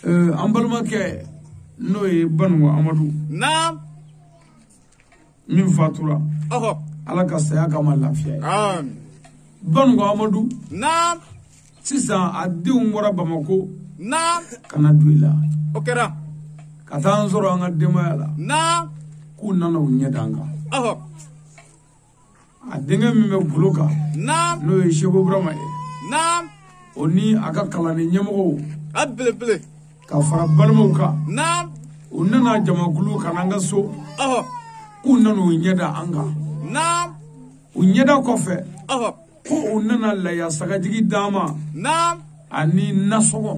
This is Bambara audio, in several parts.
an balimakɛ n'o ye Banungo Amadu naam min fatura ala ka saya kama lafiya ye amin Banungo Amadu naam sisan a denw bɔra Bamako naam kana don i la o kɛra ka taa an sɔrɔ an ka denbaya la naam k'u nana u ɲɛ dan kan a denkɛ min bɛ golo kan naam n'o ye Seko Burama ye naam o ni a ka kalanden ɲɛmɔgɔw a belebele ka fara balimaw kan naam u nana jamakulu ka na an ka so k'u nana u ɲɛ da an kan naam u ɲɛda kɔfɛ ko u nana laya sagajigi d'an ma naam ani nasɔgɔ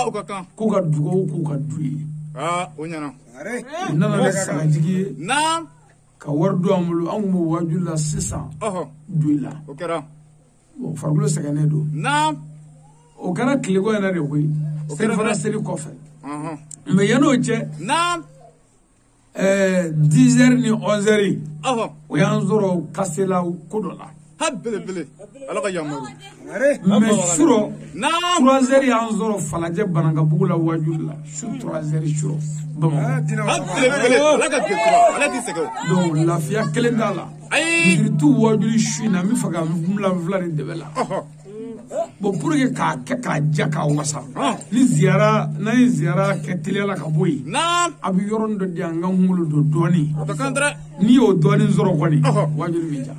o ka kan k'u ka dugawu k'u ka du ye o ɲɛna u nana ni sagajigi ye naam ka wari don an bolo an kun b'o waju la sisan du la o kɛra bon farikolo sɛgɛnnen don naam o kɛra tileko yɛrɛ de koyi selifana seli kɔfɛ mɛ yan'o cɛ naam 10 heures ni 11 heures o y'an sɔrɔ kasela ko dɔ la ha belebele ala ka yamaru mɛ surɔ naam 3 heures y'an sɔrɔ falajɛ Banankabugu la waju la su 3 heures surɔ Bamako ha belebele ala ka gɛlɛya ala t'i sɛgɛn donc lafiya kelen t'a la misiritu wajuli su in na n bɛ fɛ ka fila ni dɛbɛ la bon pour que k'a kɛ k'a ja k'a wasa ni ziyara n'an ye ziyara kɛ teliyala ka bɔ yen a bɛ yɔrɔnin dɔ di an ka kunkolo don dɔɔnin n'i y'o dɔɔnin sɔrɔ kɔni wajuli bɛ ja